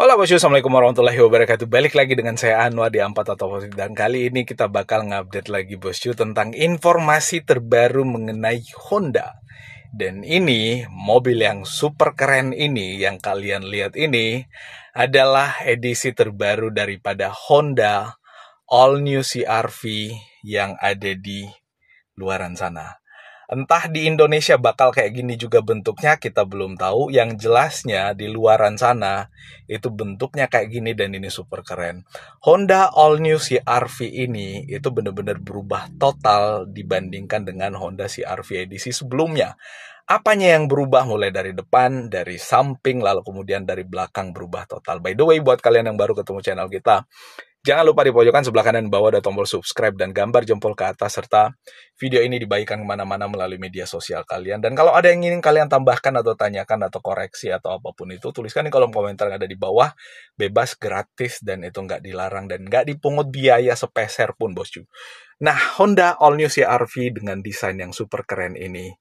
Halo bosku, assalamualaikum warahmatullahi wabarakatuh. Balik lagi dengan saya Anwar di Ampat atau Positif. Dan kali ini kita bakal ngupdate lagi bosku tentang informasi terbaru mengenai Honda. Dan ini mobil yang super keren ini yang kalian lihat ini adalah edisi terbaru daripada Honda All New CR-V yang ada di luaran sana. Entah di Indonesia bakal kayak gini juga bentuknya, kita belum tahu. Yang jelasnya di luaran sana itu bentuknya kayak gini dan ini super keren. Honda All New CR-V ini itu benar-benar berubah total dibandingkan dengan Honda CR-V edisi sebelumnya. Apanya yang berubah? Mulai dari depan, dari samping, lalu kemudian dari belakang berubah total. By the way, buat kalian yang baru ketemu channel kita, jangan lupa di pojokan sebelah kanan bawah ada tombol subscribe dan gambar jempol ke atas, serta video ini dibagikan kemana-mana melalui media sosial kalian. Dan kalau ada yang ingin kalian tambahkan atau tanyakan atau koreksi atau apapun itu, tuliskan di kolom komentar yang ada di bawah. Bebas, gratis, dan itu nggak dilarang dan nggak dipungut biaya sepeser pun bosku. Nah, Honda All New CR-V dengan desain yang super keren ini,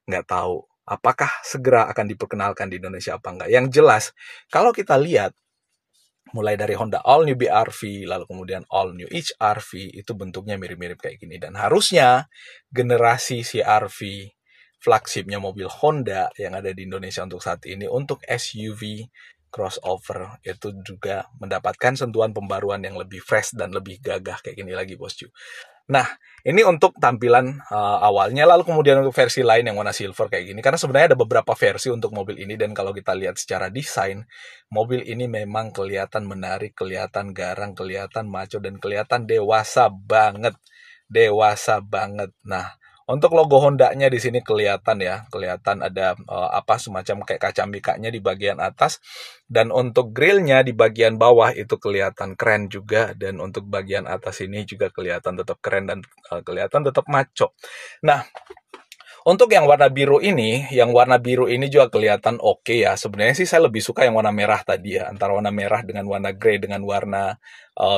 nggak tahu apakah segera akan diperkenalkan di Indonesia apa enggak. Yang jelas, kalau kita lihat mulai dari Honda All New BR-V, lalu kemudian All New HR-V, itu bentuknya mirip-mirip kayak gini. Dan harusnya generasi CR-V, flagshipnya mobil Honda yang ada di Indonesia untuk saat ini, untuk SUV crossover, itu juga mendapatkan sentuhan pembaruan yang lebih fresh dan lebih gagah kayak gini lagi bosku. Nah, ini untuk tampilan awalnya, lalu kemudian untuk versi lain yang warna silver kayak gini. Karena sebenarnya ada beberapa versi untuk mobil ini, dan kalau kita lihat secara desain, mobil ini memang kelihatan menarik, kelihatan garang, kelihatan maco, dan kelihatan dewasa banget. Dewasa banget. Nah, untuk logo Honda-nya di sini kelihatan ya, kelihatan ada semacam kayak kaca mikanya di bagian atas, dan untuk grillnya di bagian bawah itu kelihatan keren juga, dan untuk bagian atas ini juga kelihatan tetap keren dan kelihatan tetap maco. Nah, untuk yang warna biru ini juga kelihatan oke ya. Sebenarnya sih saya lebih suka yang warna merah tadi ya. Antara warna merah dengan warna grey dengan warna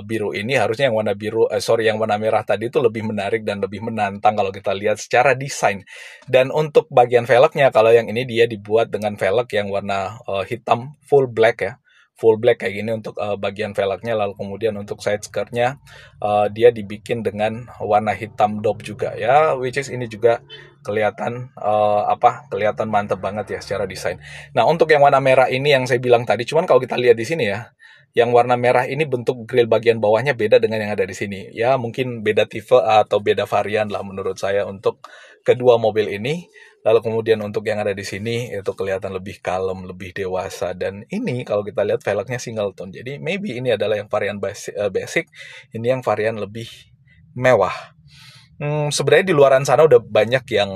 biru ini, harusnya yang yang warna merah tadi itu lebih menarik dan lebih menantang kalau kita lihat secara desain. Dan untuk bagian velgnya, kalau yang ini dia dibuat dengan velg yang warna hitam full black ya. Full black kayak gini untuk bagian velgnya, lalu kemudian untuk side skirtnya dia dibikin dengan warna hitam dop juga ya, which is ini juga kelihatan mantep banget ya secara desain. Nah, untuk yang warna merah ini yang saya bilang tadi, cuman kalau kita lihat di sini ya, yang warna merah ini bentuk grill bagian bawahnya beda dengan yang ada di sini. Ya, mungkin beda tipe atau beda varian lah menurut saya untuk kedua mobil ini. Lalu kemudian untuk yang ada di sini itu kelihatan lebih kalem, lebih dewasa, dan ini kalau kita lihat velgnya single tone. Jadi maybe ini adalah yang varian basic, ini yang varian lebih mewah. Sebenarnya di luaran sana udah banyak yang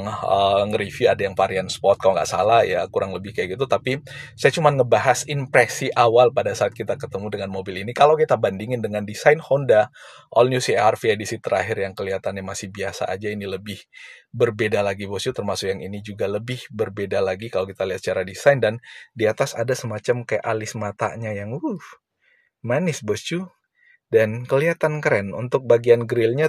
nge-review, ada yang varian sport kalau nggak salah ya, kurang lebih kayak gitu. Tapi saya cuma ngebahas impresi awal pada saat kita ketemu dengan mobil ini. Kalau kita bandingin dengan desain Honda All New CR-V edisi terakhir yang kelihatannya masih biasa aja, ini lebih berbeda lagi bosku. Termasuk yang ini juga lebih berbeda lagi kalau kita lihat secara desain. Dan di atas ada semacam kayak alis matanya yang manis bosku, dan kelihatan keren. Untuk bagian grillnya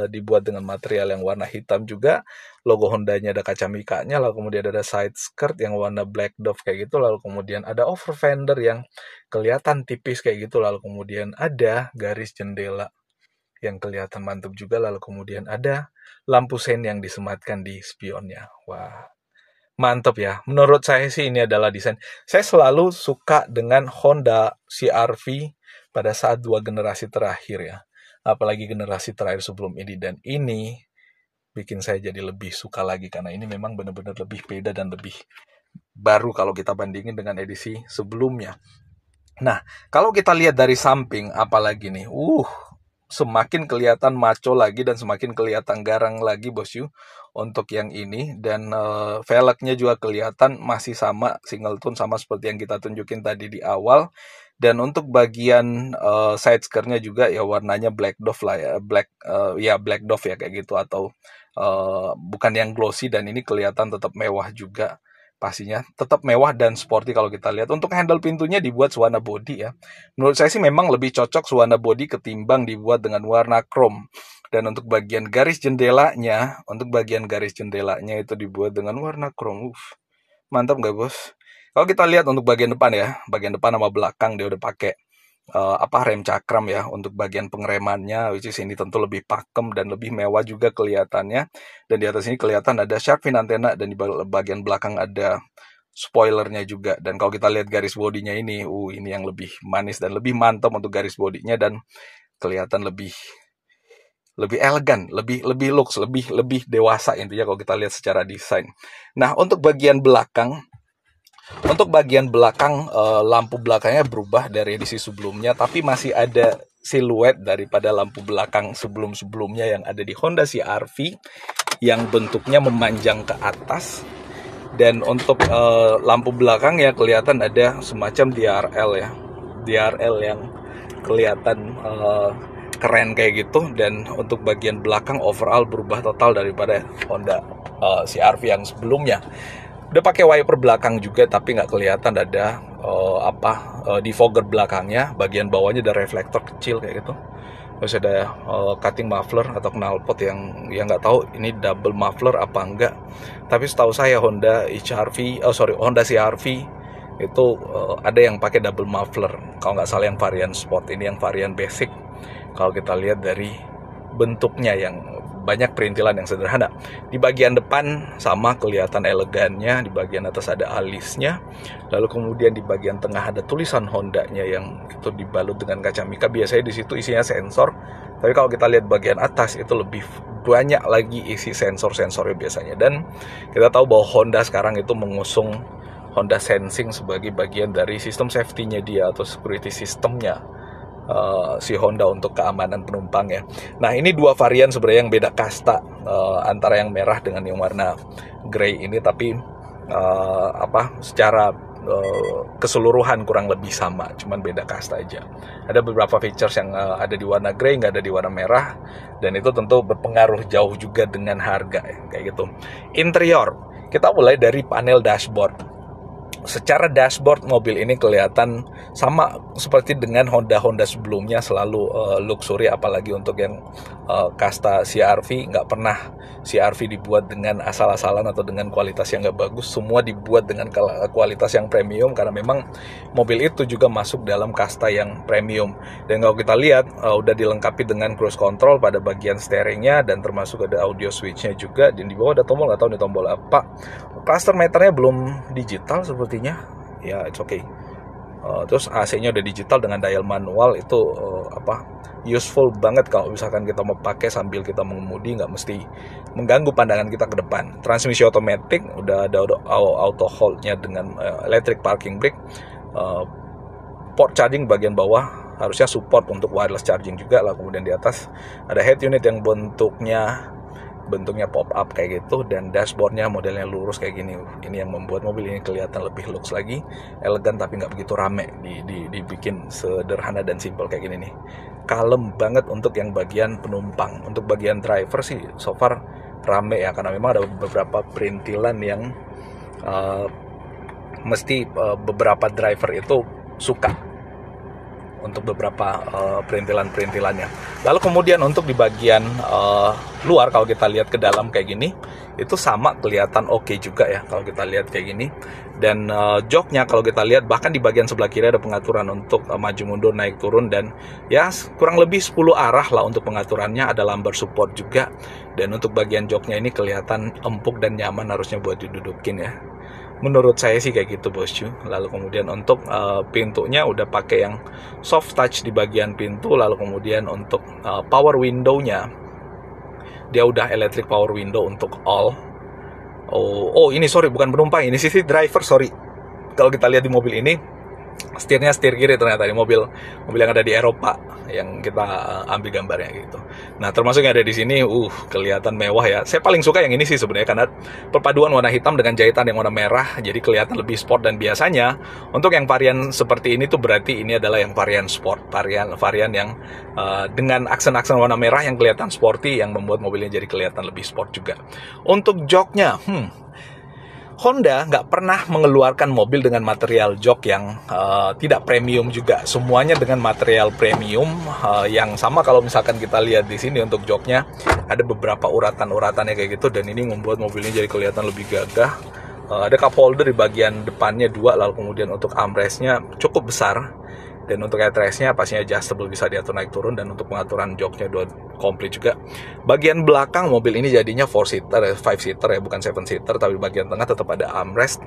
dibuat dengan material yang warna hitam juga. Logo Hondanya ada kaca mikanya, lalu kemudian ada side skirt yang warna black dove kayak gitu, lalu kemudian ada over fender yang kelihatan tipis kayak gitu, lalu kemudian ada garis jendela yang kelihatan mantap juga, lalu kemudian ada lampu sein yang disematkan di spionnya. Wah, mantap ya. Menurut saya sih ini adalah desain. Saya selalu suka dengan Honda CR-V pada saat dua generasi terakhir ya. Apalagi generasi terakhir sebelum ini. Dan ini bikin saya jadi lebih suka lagi karena ini memang benar-benar lebih beda dan lebih baru kalau kita bandingin dengan edisi sebelumnya. Nah, kalau kita lihat dari samping, apalagi nih, semakin kelihatan maco lagi dan semakin kelihatan garang lagi bosku untuk yang ini. Dan velgnya juga kelihatan masih sama single tone, sama seperti yang kita tunjukin tadi di awal. Dan untuk bagian side skirtnya juga ya warnanya black dove lah ya, black dove ya kayak gitu, atau bukan yang glossy, dan ini kelihatan tetap mewah juga. Pastinya tetap mewah dan sporty kalau kita lihat. Untuk handle pintunya dibuat sewarna body ya. Menurut saya sih memang lebih cocok sewarna body ketimbang dibuat dengan warna chrome. Dan untuk bagian garis jendelanya itu dibuat dengan warna chrome. Mantap nggak bos? Kalau kita lihat untuk bagian depan ya, bagian depan sama belakang dia udah pakai rem cakram ya untuk bagian pengeremannya, which is ini tentu lebih pakem dan lebih mewah juga kelihatannya. Dan di atas ini kelihatan ada shark fin antena, dan di bagian belakang ada spoilernya juga. Dan kalau kita lihat garis bodinya ini yang lebih manis dan lebih mantap untuk garis bodinya, dan kelihatan lebih elegan, lebih lux, lebih dewasa intinya kalau kita lihat secara desain. Nah, untuk bagian belakang lampu belakangnya berubah dari edisi sebelumnya, tapi masih ada siluet daripada lampu belakang sebelum-sebelumnya yang ada di Honda CR-V yang bentuknya memanjang ke atas. Dan untuk lampu belakang ya kelihatan ada semacam DRL yang kelihatan keren kayak gitu. Dan untuk bagian belakang overall berubah total daripada Honda CR-V yang sebelumnya. Udah pakai wiper belakang juga, tapi nggak kelihatan ada defogger belakangnya. Bagian bawahnya ada reflektor kecil kayak gitu. Terus ada cutting muffler atau knalpot yang nggak tahu ini double muffler apa enggak. Tapi setahu saya Honda CR-V itu ada yang pakai double muffler. Kalau nggak salah yang varian sport, ini yang varian basic. Kalau kita lihat dari bentuknya yang banyak perintilan yang sederhana. Di bagian depan sama kelihatan elegannya, di bagian atas ada alisnya. Lalu kemudian di bagian tengah ada tulisan Honda-nya yang itu dibalut dengan kaca mika. Biasanya di situ isinya sensor. Tapi kalau kita lihat bagian atas itu lebih banyak lagi isi sensor-sensornya biasanya. Dan kita tahu bahwa Honda sekarang itu mengusung Honda Sensing sebagai bagian dari sistem safety-nya dia atau security system-nya si Honda untuk keamanan penumpang ya. Nah, ini dua varian sebenarnya yang beda kasta antara yang merah dengan yang warna grey ini, tapi secara keseluruhan kurang lebih sama, cuman beda kasta aja. Ada beberapa features yang ada di warna grey, nggak ada di warna merah, dan itu tentu berpengaruh jauh juga dengan harga ya, kayak gitu. Interior, kita mulai dari panel dashboard. Secara dashboard mobil ini kelihatan sama seperti dengan Honda sebelumnya, selalu luxury, apalagi untuk yang kasta CR-V. Nggak pernah CR-V dibuat dengan asal-asalan atau dengan kualitas yang nggak bagus. Semua dibuat dengan kualitas yang premium, karena memang mobil itu juga masuk dalam kasta yang premium. Dan kalau kita lihat udah dilengkapi dengan cruise control pada bagian steeringnya, dan termasuk ada audio switchnya juga. Dan di bawah ada tombol, nggak tahu ini tombol apa. Cluster meternya belum digital sepertinya, ya it's okay. Terus AC-nya udah digital dengan dial manual. Itu useful banget kalau misalkan kita mau pakai sambil kita mengemudi, nggak mesti mengganggu pandangan kita ke depan. Transmisi otomatis, udah ada auto hold-nya dengan electric parking brake. Port charging bagian bawah harusnya support untuk wireless charging juga lah. Kemudian di atas ada head unit yang bentuknya pop up kayak gitu, dan dashboardnya modelnya lurus kayak gini. Ini yang membuat mobil ini kelihatan lebih lux lagi, elegan tapi nggak begitu rame. Dibikin sederhana dan simple kayak gini nih. Kalem banget untuk yang bagian penumpang. Untuk bagian driver sih so far rame ya, karena memang ada beberapa perintilan yang beberapa driver itu suka untuk beberapa perintilan-perintilannya. Lalu kemudian untuk di bagian luar, kalau kita lihat ke dalam kayak gini, itu sama kelihatan oke juga ya kalau kita lihat kayak gini. Dan joknya kalau kita lihat, bahkan di bagian sebelah kiri ada pengaturan untuk maju mundur, naik turun, dan ya kurang lebih 10 arah lah untuk pengaturannya. Ada lumbar support juga. Dan untuk bagian joknya ini kelihatan empuk dan nyaman harusnya buat didudukin ya. Menurut saya sih kayak gitu bosku. Lalu kemudian untuk pintunya udah pakai yang soft touch di bagian pintu. Lalu kemudian untuk power window-nya, dia udah electric power window untuk all. Oh ini sorry, bukan penumpang, ini sisi driver, sorry. Kalau kita lihat di mobil ini, setirnya setir kiri ternyata. Di mobil yang ada di Eropa yang kita ambil gambarnya gitu. Nah, termasuk yang ada di sini kelihatan mewah ya. Saya paling suka yang ini sih sebenarnya, karena perpaduan warna hitam dengan jahitan yang warna merah, jadi kelihatan lebih sport. Dan biasanya untuk yang varian seperti ini tuh berarti ini adalah yang varian sport, varian yang dengan aksen-aksen warna merah yang kelihatan sporty, yang membuat mobilnya jadi kelihatan lebih sport juga. Untuk joknya, Honda nggak pernah mengeluarkan mobil dengan material jok yang tidak premium juga. Semuanya dengan material premium yang sama. Kalau misalkan kita lihat di sini untuk joknya ada beberapa uratan-uratannya kayak gitu, dan ini membuat mobilnya jadi kelihatan lebih gagah, Ada cup holder di bagian depannya 2, lalu kemudian untuk armrestnya cukup besar, dan untuk headrestnya pastinya adjustable, bisa diatur naik turun, dan untuk pengaturan joknya 2 komplit juga. Bagian belakang mobil ini jadinya 4-seater, 5-seater ya, bukan 7-seater, tapi bagian tengah tetap ada armrest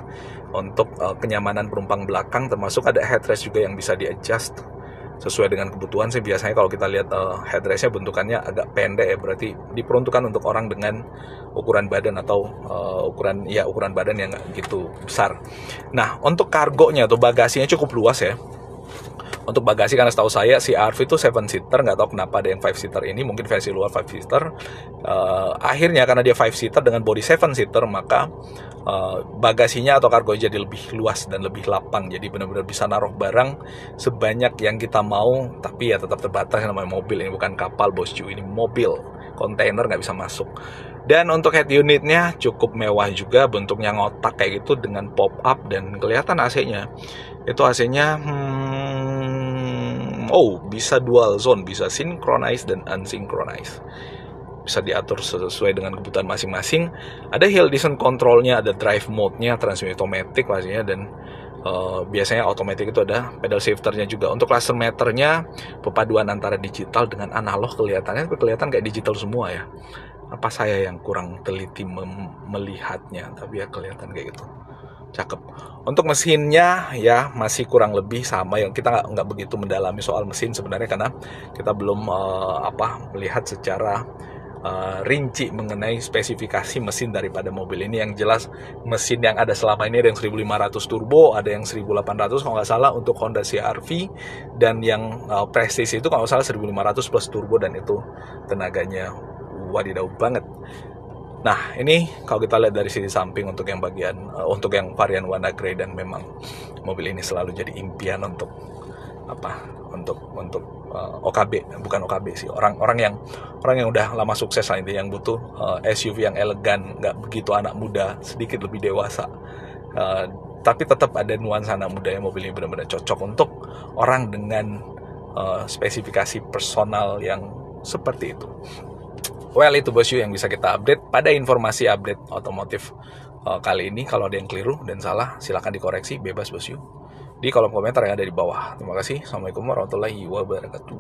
untuk kenyamanan penumpang belakang, termasuk ada headrest juga yang bisa di-adjust sesuai dengan kebutuhan sih. Biasanya kalau kita lihat headrestnya bentukannya agak pendek ya, berarti diperuntukkan untuk orang dengan ukuran badan atau ukuran badan yang nggak gitu besar. Nah, untuk kargonya atau bagasinya cukup luas ya. Untuk bagasi, karena setahu saya si RV itu 7-seater, nggak tahu kenapa ada yang 5-seater ini, mungkin versi luar 5-seater. Akhirnya karena dia 5-seater dengan body 7-seater, maka bagasinya atau kargo jadi lebih luas dan lebih lapang, jadi benar-benar bisa naruh barang sebanyak yang kita mau, tapi ya tetap terbatas, namanya mobil, ini bukan kapal bosku, ini mobil, kontainer nggak bisa masuk. Dan untuk head unitnya cukup mewah juga, bentuknya ngotak kayak gitu dengan pop up, dan kelihatan AC-nya itu AC-nya bisa dual zone, bisa synchronize dan unsynchronize, bisa diatur sesuai dengan kebutuhan masing-masing. Ada hill descent controlnya, ada drive mode-nya, transmisi otomatis pastinya, dan biasanya otomatis itu ada pedal shifternya juga. Untuk cluster meternya perpaduan antara digital dengan analog, kelihatannya kelihatan kayak digital semua ya. Apa saya yang kurang teliti melihatnya, tapi ya kelihatan kayak gitu. Cakep. Untuk mesinnya ya masih kurang lebih sama, yang kita nggak begitu mendalami soal mesin sebenarnya, karena kita belum melihat secara rinci mengenai spesifikasi mesin daripada mobil ini. Yang jelas mesin yang ada selama ini ada yang 1500 turbo, ada yang 1800 kalau nggak salah untuk Honda CR-V, dan yang Prestige itu kalau nggak salah 1500 plus turbo, dan itu tenaganya wadidaw banget. Nah, ini kalau kita lihat dari sisi samping untuk yang untuk yang varian warna grey, dan memang mobil ini selalu jadi impian untuk OKB, bukan OKB sih, orang yang udah lama sukses lah, intinya yang butuh SUV yang elegan, nggak begitu anak muda, sedikit lebih dewasa, tapi tetap ada nuansa anak muda. Ya, mobil ini benar-benar cocok untuk orang dengan spesifikasi personal yang seperti itu. Well, itu bosku yang bisa kita update pada informasi update otomotif kali ini. Kalau ada yang keliru dan salah, silahkan dikoreksi, bebas bosku, di kolom komentar yang ada di bawah. Terima kasih. Assalamualaikum warahmatullahi wabarakatuh.